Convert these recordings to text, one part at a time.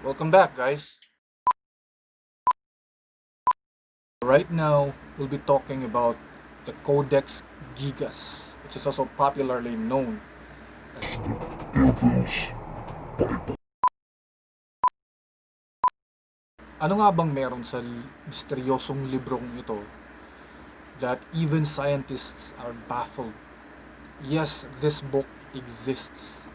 Welcome back, guys. Right now, we'll be talking about the Codex Gigas, which is also popularly known as... Ano nga bang meron sa misteryosong librong ito that even scientists are baffled? Yes, this book exists.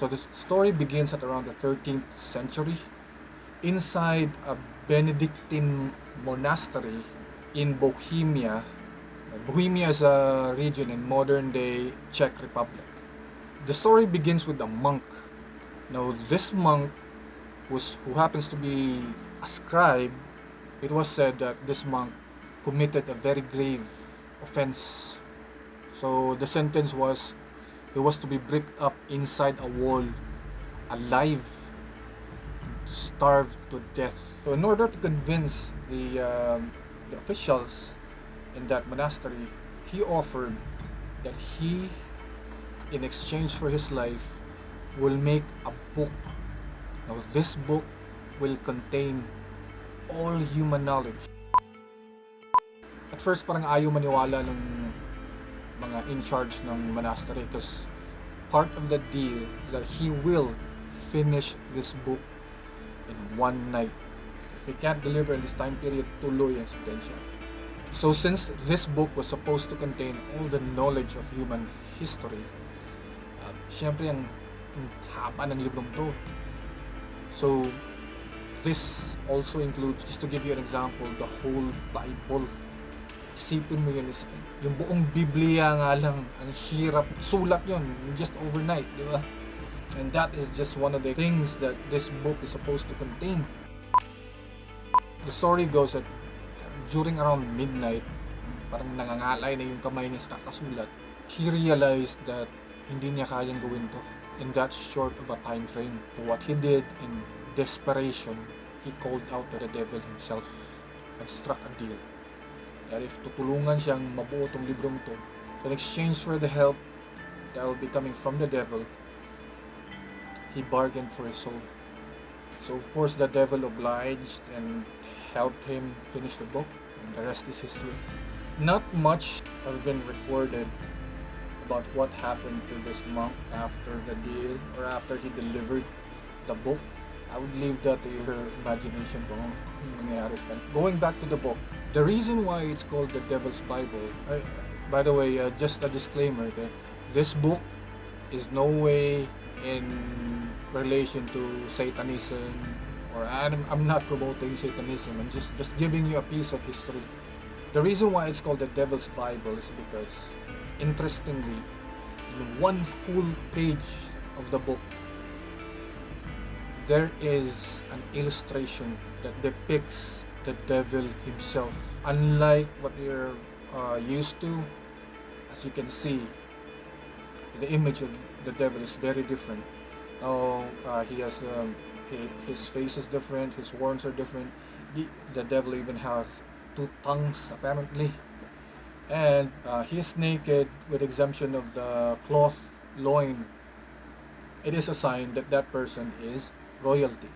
So the story begins at around the 13th century inside a Benedictine monastery in Bohemia. Bohemia is a region in modern-day Czech Republic. The story begins with a monk. Now, this monk who happens to be a scribe. It was said that this monk committed a very grave offense. So the sentence was he was to be bricked up inside a wall, alive, starved to death. So in order to convince the officials in that monastery, he offered that he, in exchange for his life, will make a book. Now this book will contain all human knowledge. At first parang ayaw maniwala ng mga in charge ng monastery because part of the deal is that he will finish this book in one night. If he can't deliver in this time period, tuloy ang sentensya. So since this book was supposed to contain all the knowledge of human history, syempre ang haba ng librong to. So this also includes, just to give you an example, the whole Bible. Isipin mo yun, yung buong Biblia nga lang, ang hirap sulat yun, just overnight, di ba? And that is just one of the things that this book is supposed to contain. The story goes that during around midnight, parang nangangalay na yung kamay niya sa kakasulat, he realized that hindi niya kayang gawin to in that short of a time frame. So what he did in desperation, he called out to the devil himself and struck a deal that if tutulungan siyang mabuo tong librong to, so in exchange for the help that will be coming from the devil, he bargained for his soul. So of course the devil obliged and helped him finish the book, and the rest is history. Not much has been recorded about what happened to this monk after the deal or after he delivered the book. I would leave that to your imagination kung ano nangyari pa. Going back to the book, the reason why it's called the Devil's Bible, by the way, just a disclaimer, okay? This book is no way in relation to Satanism, or I'm not promoting Satanism. I'm just giving you a piece of history. The reason why it's called the Devil's Bible is because, interestingly, in one full page of the book, there is an illustration that depicts the devil himself. Unlike what you're used to, as you can see, the image of the devil is very different. Now, he has his face is different, his horns are different. The devil even has two tongues, apparently. And he is naked with exemption of the cloth loin. It is a sign that that person is royalty.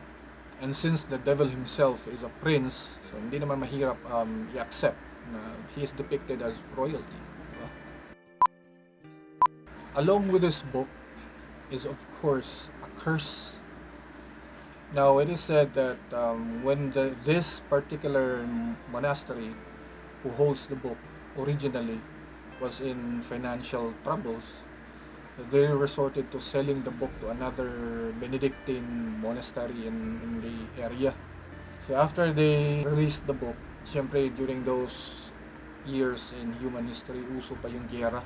And since the devil himself is a prince, so hindi naman mahirap i-accept na he is depicted as royalty. Diba? Along with this book is of course a curse. Now it is said that when this particular monastery who holds the book originally was in financial troubles, they resorted to selling the book to another Benedictine monastery in the area. So after they released the book, syempre during those years in human history, uso pa yung giyera.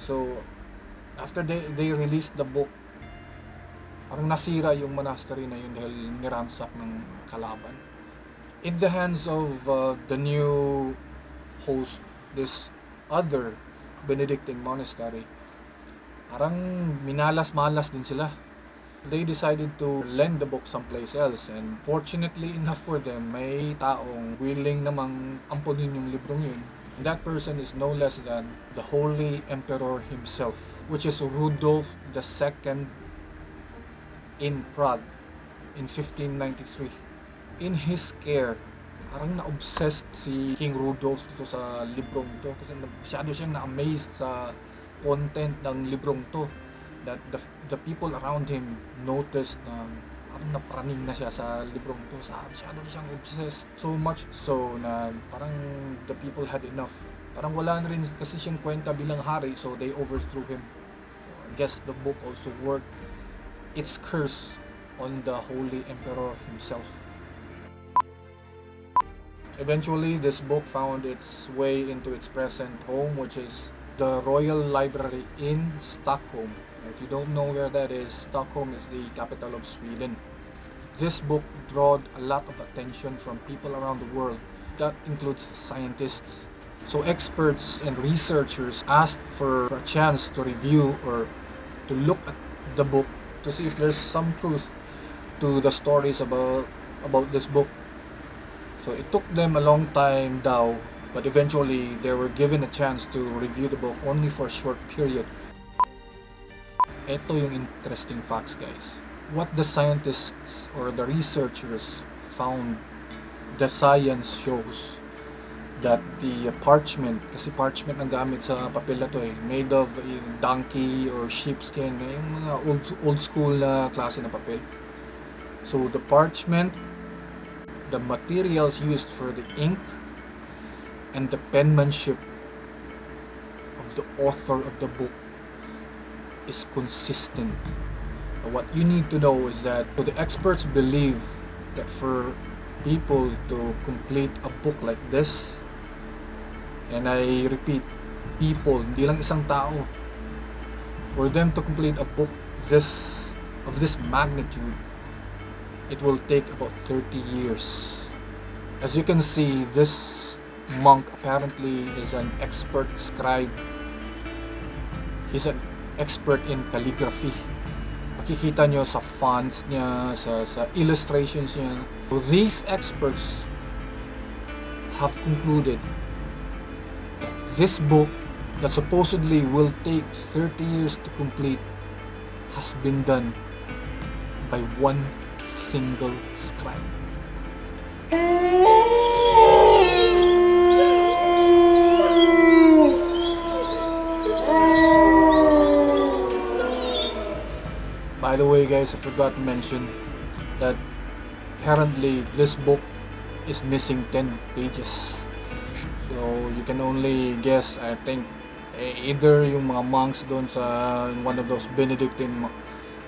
So after they released the book, parang nasira yung monastery na yun dahil niransak ng kalaban. In the hands of the new host, this other Benedictine monastery, parang minalas-malas din sila. They decided to lend the book someplace else, and fortunately enough for them, may taong willing namang ampunin yung librong yun. And that person is no less than the Holy Emperor himself, which is Rudolph II in Prague in 1593. In his care, parang na-obsessed si King Rudolph dito sa librong to kasi masyado siyang na-amazed sa content ng librong to, that the people around him noticed na parang napraning na siya sa librong to. Masyado siyang obsessed, so much so na parang the people had enough. Parang wala na rin kasi siyang kwenta bilang hari, so they overthrew him. I guess the book also worked its curse on the Holy Emperor himself. Eventually, this book found its way into its present home, which is the Royal Library in Stockholm. If you don't know where that is, Stockholm is the capital of Sweden. This book drew a lot of attention from people around the world. That includes scientists. So experts and researchers asked for a chance to review or to look at the book to see if there's some truth to the stories about this book. So it took them a long time daw, but eventually they were given a chance to review the book only for a short period. Ito yung interesting facts, guys. What the scientists or the researchers found, the science shows that the parchment, kasi parchment ang gamit sa papel na to made of donkey or sheepskin, yung mga old school na klase na papel. So the parchment, the materials used for the ink, and the penmanship of the author of the book is consistent. What you need to know is that the experts believe that for people to complete a book like this, and I repeat, people, hindi lang isang tao, for them to complete a book of this magnitude, it will take about 30 years. As you can see, this monk apparently is an expert scribe. He's an expert in calligraphy. Makikita nyo sa fonts niya, sa illustrations niya. So these experts have concluded that this book that supposedly will take 30 years to complete has been done by one single scribe. By the way, guys, I forgot to mention that apparently this book is missing 10 pages. So you can only guess, I think, either yung mga monks doon sa one of those Benedictine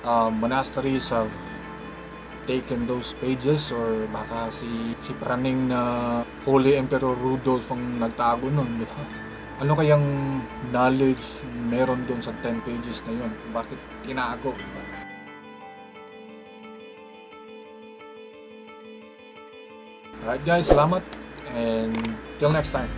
monasteries have taken those pages, or baka si praning na Holy Emperor Rudolph ang nagtago nun, di ba? Ano kayang knowledge meron doon sa 10 pages na yun? Bakit tinago, di ba? Alright guys, salamat, and till next time.